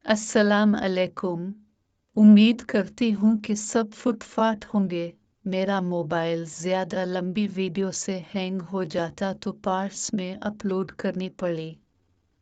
अस्सलाम अलैकुम। उम्मीद करती हूँ कि सब फुटफाट होंगे। मेरा मोबाइल ज़्यादा लंबी वीडियो से हैंग हो जाता तो पार्ट्स में अपलोड करनी पड़ी,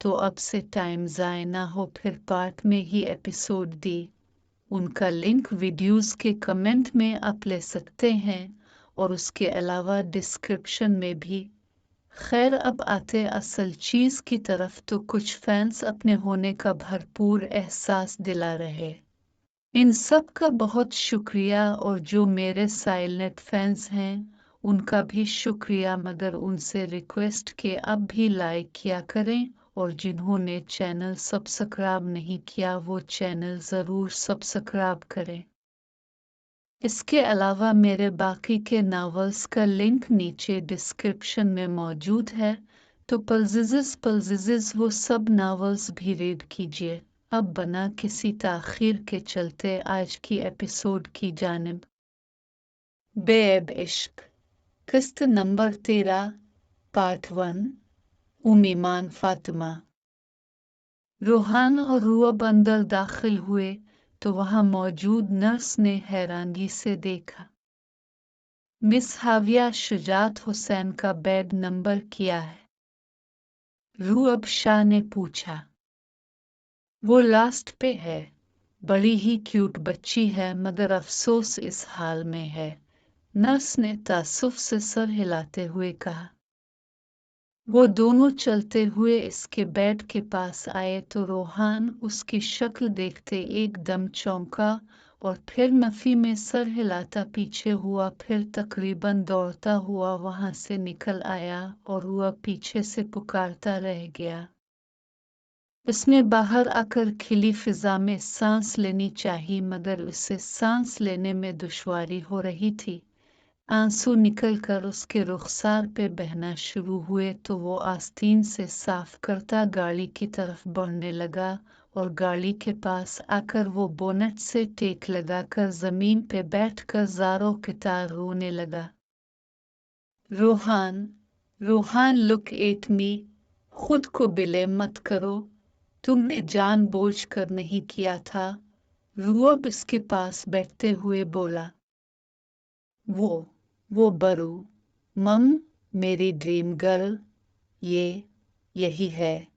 तो अब से टाइम ज़ाय ना हो फिर पार्ट में ही एपिसोड दी। उनका लिंक वीडियोस के कमेंट में आप ले सकते हैं और उसके अलावा डिस्क्रिप्शन में भी। खैर, अब आते असल चीज़ की तरफ, तो कुछ फैंस अपने होने का भरपूर एहसास दिला रहे। इन सब का बहुत शुक्रिया, और जो मेरे साइलेंट फैंस हैं उनका भी शुक्रिया, मगर उनसे रिक्वेस्ट के अब भी लाइक किया करें, और जिन्होंने चैनल सब्सक्राइब नहीं किया वो चैनल ज़रूर सब्सक्राइब करें। इसके अलावा मेरे बाकी के नावल्स का लिंक नीचे डिस्क्रिप्शन में मौजूद है, तो पल्जिज़ वो सब नावल्स भी रीड कीजिए। अब बना किसी ताख़ीर के चलते आज की एपिसोड की जानिब। बेब इश्क, किस्त नंबर 13, पार्ट 1। उम्मीमान फातिमा। रूहान और रूअब अंदर दाखिल हुए तो वहां मौजूद नर्स ने हैरानगी से देखा। मिस हाविया, शुजात हुसैन का बेड नंबर क्या है? रूअब शाह ने पूछा। वो लास्ट पे है। बड़ी ही क्यूट बच्ची है, मगर अफसोस इस हाल में है, नर्स ने तासुफ से सर हिलाते हुए कहा। वो दोनों चलते हुए इसके बेड के पास आए तो रोहान उसकी शक्ल देखते एकदम चौंका और फिर नफी में सर हिलाता पीछे हुआ, फिर तकरीबन दौड़ता हुआ वहां से निकल आया और वह पीछे से पुकारता रह गया। उसने बाहर आकर खिली फिजा में सांस लेनी चाहिए, मगर उसे सांस लेने में दुश्वारी हो रही थी। आंसू निकलकर उसके रुखसार पे बहना शुरू हुए तो वो आस्तीन से साफ करता गाड़ी की तरफ बढ़ने लगा, और गाड़ी के पास आकर वो बोनट से टेक लगाकर जमीन पे बैठकर ज़ारों के तार रोने लगा। Rohan, Rohan, look at me. खुद को बिले मत करो, तुमने जानबूझकर नहीं किया था। रूअब इसके पास बैठते हुए बोला। वो बरू, मम, मेरी ड्रीम गर्ल, यही है।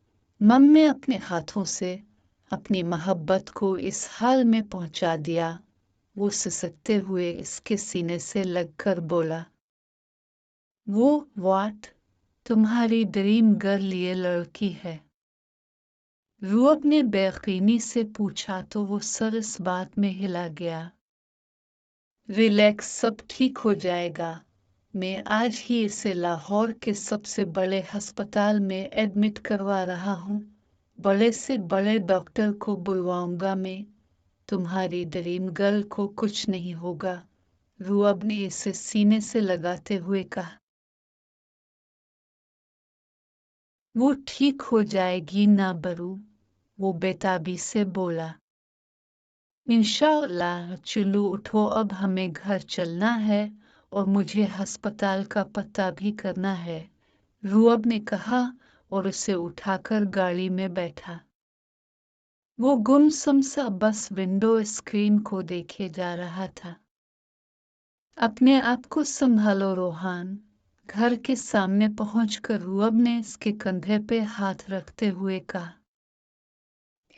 मम ने अपने हाथों से अपनी मोहब्बत को इस हाल में पहुंचा दिया। वो सिसकते हुए इसके सीने से लगकर बोला। वाट, तुम्हारी ड्रीम गर्ल ये लड़की है? रूअब ने बेयकीनी से पूछा तो वो सर इस बात में हिला गया। रिलैक्स, सब ठीक हो जाएगा। मैं आज ही इसे लाहौर के सबसे बड़े अस्पताल में एडमिट करवा रहा हूँ। बड़े से बड़े डॉक्टर को बुलवाऊंगा मैं। तुम्हारी ड्रीम गर्ल को कुछ नहीं होगा, रूअब ने इसे सीने से लगाते हुए कहा। वो ठीक हो जाएगी ना बरू, वो बेताबी से बोला। इंशाअल्लाह। चलो उठो, अब हमें घर चलना है और मुझे अस्पताल का पता भी करना है, रूअब ने कहा और उसे उठाकर गाड़ी में बैठा। वो गुमसुम सा बस विंडो स्क्रीन को देखे जा रहा था। अपने आप को संभालो रोहान, घर के सामने पहुंचकर रूअब ने इसके कंधे पे हाथ रखते हुए कहा।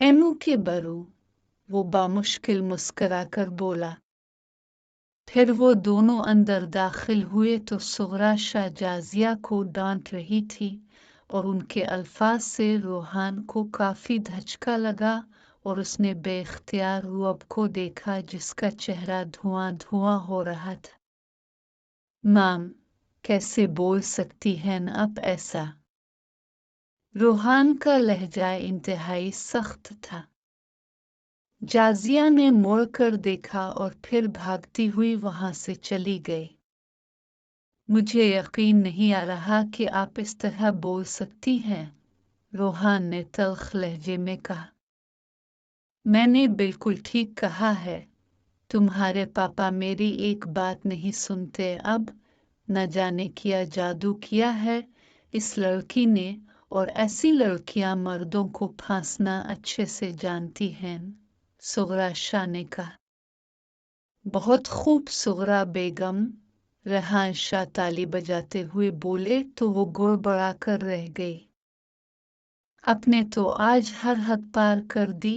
एमू के बरू, वो बामुश्किल मुस्कुराकर बोला। फिर वो दोनों अंदर दाखिल हुए तो सुगरा शाहजाजिया को डांट रही थी और उनके अल्फाज से रोहान को काफी धचका लगा और उसने बेख्तियार रूअब को देखा जिसका चेहरा धुआं धुआं हो रहा था। माम, कैसे बोल सकती हैं आप ऐसा? रोहान का लहजा इंतहाई सख्त था। जाजिया ने मुड़कर देखा और फिर भागती हुई वहां से चली गई। मुझे यकीन नहीं आ रहा कि आप इस तरह बोल सकती हैं, रोहान ने तल्ख लहजे में कहा। मैंने बिल्कुल ठीक कहा है। तुम्हारे पापा मेरी एक बात नहीं सुनते। अब न जाने क्या जादू किया है इस लड़की ने, और ऐसी लड़कियां मर्दों को फांसना अच्छे से जानती हैं। सुगरा शाह ने कहा। बहुत खूब सुगरा बेगम। रेहान शाह ताली बजाते हुए बोले तो वो गुड़बड़ा कर रह गई। आपने तो आज हर हद पार कर दी।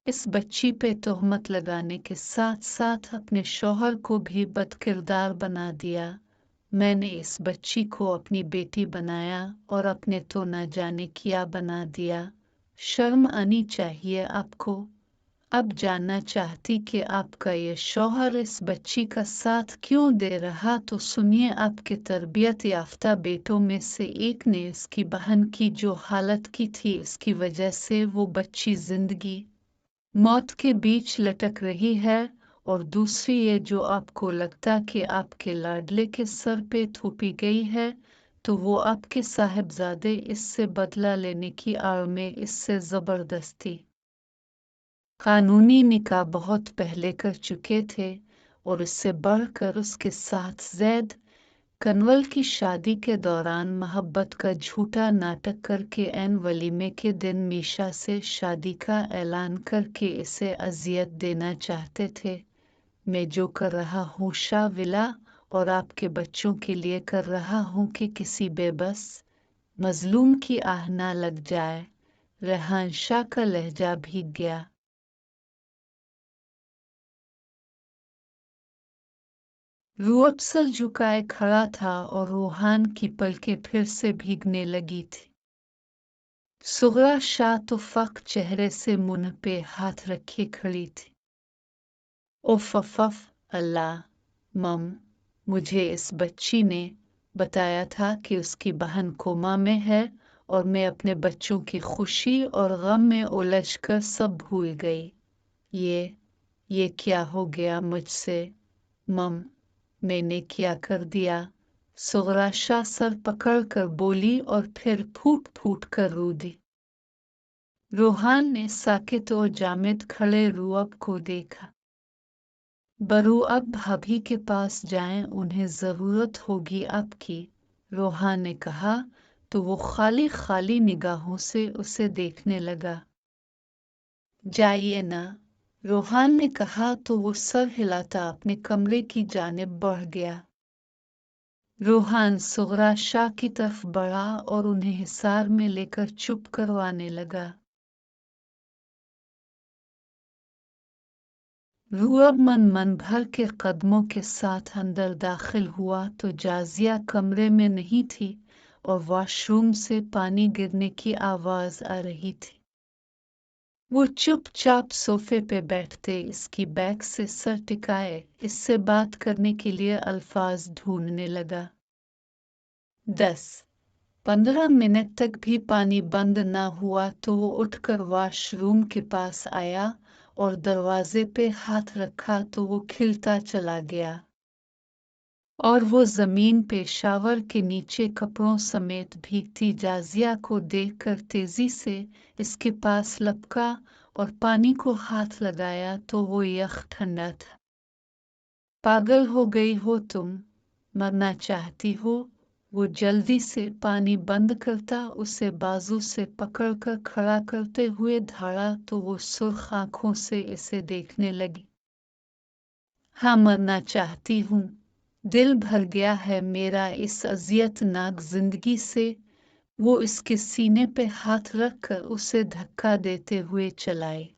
इस बच्ची पे तोहमत लगाने के साथ साथ अपने शौहर को भी बदकिरदार बना दिया। मैंने इस बच्ची को अपनी बेटी बनाया और अपने तो न जाने क्या बना दिया। शर्म आनी चाहिए आपको। अब जानना चाहती कि आपका ये शौहर इस बच्ची का साथ क्यों दे रहा, तो सुनिए। आपके तरबियत याफ्ता बेटों में से एक ने इसकी बहन की जो हालत की थी, इसकी वजह से वो बच्ची जिंदगी मौत के बीच लटक रही है। और दूसरी ये जो आपको लगता कि आपके लाडले के सर पे थोपी गई है, तो वो आपके साहिबजादे इससे बदला लेने की आड़ में इससे जबरदस्ती कानूनी निकाह बहुत पहले कर चुके थे। और इससे बढ़कर उसके साथ जैद कनवल की शादी के दौरान मोहब्बत का झूठा नाटक करके ऐन वलीमे के दिन मीशा से शादी का ऐलान करके इसे अजियत देना चाहते थे। मैं जो कर रहा हूँ शाह विला और आपके बच्चों के लिए कर रहा हूँ कि किसी बेबस मजलूम की आह ना लग जाए। रेहान शाह का लहजा भीग गया। रूअफ़ज़ल झुकाए खड़ा था और रूहान की पलकें फिर से भीगने लगी थी। सुगरा शाह तो फक चेहरे से मुंह पे हाथ रखे खड़ी थी। ओफ अल्लाह मम, मुझे इस बच्ची ने बताया था कि उसकी बहन कोमा में है और मैं अपने बच्चों की खुशी और गम में उलझकर सब भूल गई। ये क्या हो गया मुझसे? मम, मैंने क्या कर दिया? सुगरा शाह सर पकड़ कर बोली और फिर फूट फूट कर रो दी। रूहान ने साकित और जामिद खड़े रूअब को देखा। बरू अब भाभी के पास जाएं, उन्हें जरूरत होगी आपकी, रूहान ने कहा तो वो खाली खाली निगाहों से उसे देखने लगा। जाइए ना, रूहान ने कहा तो वो सर हिलाता अपने कमरे की जानिब बढ़ गया। रूहान सुगरा शाह की तरफ बढ़ा और उन्हें हिसार में लेकर चुप करवाने लगा। रूअब मन भर के कदमों के साथ अंदर दाखिल हुआ तो जाजिया कमरे में नहीं थी और वॉशरूम से पानी गिरने की आवाज आ रही थी। वो चुपचाप सोफे पे बैठते इसकी बैग से सर टिकाए इससे बात करने के लिए अल्फाज ढूंढने लगा। 10-15 मिनट तक भी पानी बंद न हुआ तो वो उठकर वॉशरूम के पास आया और दरवाजे पे हाथ रखा तो वो खिलता चला गया। और वो जमीन पे शावर के नीचे कपड़ों समेत भीगती जाजिया को देखकर तेजी से इसके पास लपका और पानी को हाथ लगाया तो वो यख ठंडा था। पागल हो गई हो तुम? मरना चाहती हो? वो जल्दी से पानी बंद करता उसे बाजू से पकड़कर खड़ा करते हुए धाड़ा तो वो सुर्ख आंखों से इसे देखने लगी। हाँ, मरना चाहती हूँ। दिल भर गया है मेरा इस अजियतनाक जिंदगी से। वो इसके सीने पे हाथ रखकर उसे धक्का देते हुए चलाई।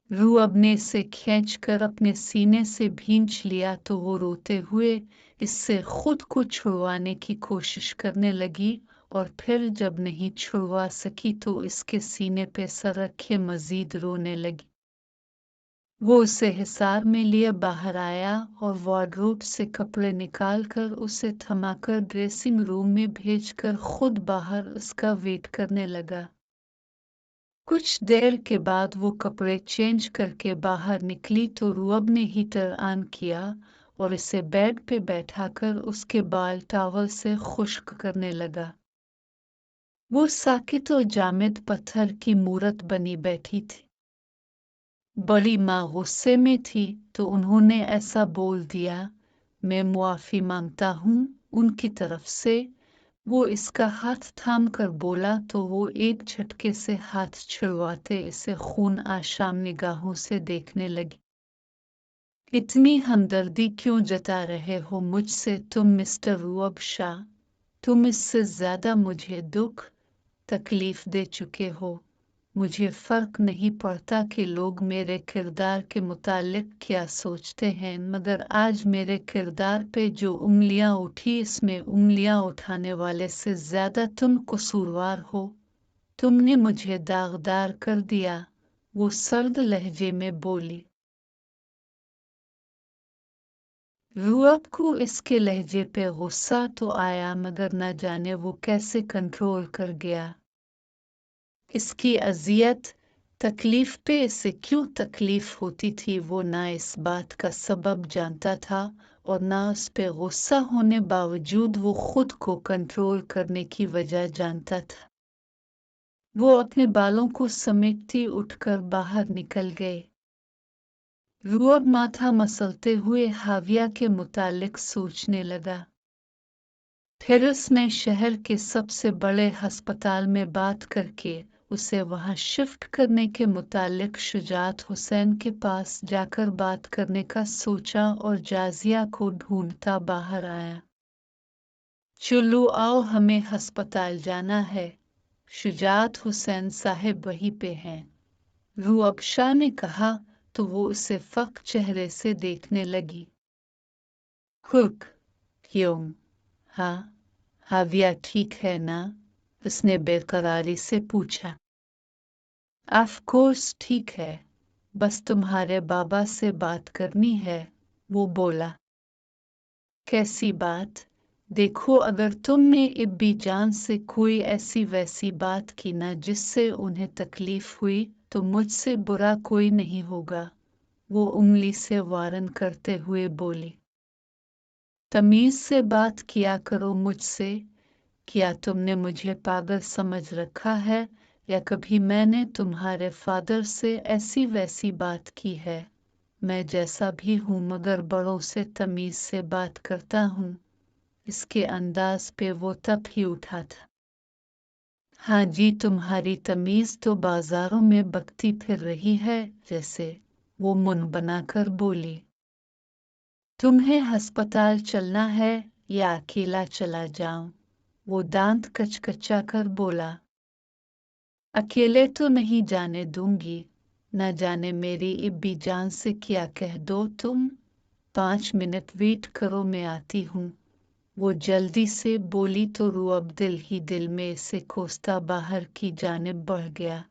रूअब ने इसे खींचकर अपने सीने से भींच लिया तो वो रोते हुए इससे खुद को छुड़वाने की कोशिश करने लगी और फिर जब नहीं छुड़वा सकी तो इसके सीने पे सर रखे मजीद रोने लगी। वो उसे हिसार में लिए बाहर आया और वार्डरोब से कपड़े निकालकर उसे थमाकर ड्रेसिंग रूम में भेजकर खुद बाहर उसका वेट करने लगा। कुछ देर के बाद वो कपड़े चेंज करके बाहर निकली तो रूअब ने हीटर ऑन किया और इसे बेड पे बैठाकर उसके बाल टॉवल से खुश्क करने लगा। वो साकित और जामिद पत्थर की मूरत बनी बैठी थी। बड़ी माँ गुस्से में थी तो उन्होंने ऐसा बोल दिया। मैं मुआफ़ी मांगता हूँ उनकी तरफ से। वो इसका हाथ थाम कर बोला तो वो एक झटके से हाथ छुड़वाते इसे खून आशाम निगाहों से देखने लगी। इतनी हमदर्दी क्यों जता रहे हो मुझसे तुम मिस्टर रुअब शाह? तुम इससे ज्यादा मुझे दुख तकलीफ दे चुके हो। मुझे फर्क नहीं पड़ता कि लोग मेरे किरदार के मुतालिक क्या सोचते हैं, मगर आज मेरे किरदार पे जो उंगलियां उठी इसमें उंगलियां उठाने वाले से ज्यादा तुम कसूरवार हो। तुमने मुझे दागदार कर दिया, वो सर्द लहजे में बोली। रुअब को इसके लहजे पे गुस्सा तो आया मगर न जाने वो कैसे कंट्रोल कर गया। इसकी अजियत तकलीफ पे इसे क्यों तकलीफ होती थी वो ना इस बात का सबब जानता था और ना उस पे गुस्सा होने बावजूद वो खुद को कंट्रोल करने की वजह जानता था। वो अपने बालों को समेटती उठकर बाहर निकल गए। रुअब माथा मसलते हुए हाविया के मुतालिक सोचने लगा। फिर उसने शहर के सबसे बड़े अस्पताल में बात करके उसे वहां शिफ्ट करने के मुतालिक शुजात हुसैन के पास जाकर बात करने का सोचा और जाजिया को ढूंढता बाहर आया। चलो आओ हमें अस्पताल जाना है, शुजात हुसैन साहिब वहीं पे हैं, रुअब शाह ने कहा तो वो उसे फक चेहरे से देखने लगी। हुक क्यों? हाँ हाविया ठीक है ना? उसने बेकरारी से पूछा। ऑफ कोर्स ठीक है, बस तुम्हारे बाबा से बात करनी है, वो बोला। कैसी बात? देखो अगर तुमने इब्बी जान से कोई ऐसी वैसी बात की ना जिससे उन्हें तकलीफ हुई तो मुझसे बुरा कोई नहीं होगा, वो उंगली से वारन करते हुए बोली। तमीज से बात किया करो मुझसे। क्या तुमने मुझे पागल समझ रखा है या कभी मैंने तुम्हारे फादर से ऐसी वैसी बात की है? मैं जैसा भी हूं मगर बड़ों से तमीज से बात करता हूं। इसके अंदाज पे वो तब ही उठा था। हाँ जी तुम्हारी तमीज तो बाजारों में बकती फिर रही है जैसे, वो मुंह बनाकर बोली। तुम्हें अस्पताल चलना है या अकेला चला जाऊं? वो दांत कचकचा कर बोला। अकेले तो नहीं जाने दूंगी, न जाने मेरी इब्बी जान से क्या कह दो तुम। 5 मिनट वेट करो मैं आती हूँ, वो जल्दी से बोली तो रुअब दिल ही दिल में इसे कोसता बाहर की जानिब बढ़ गया।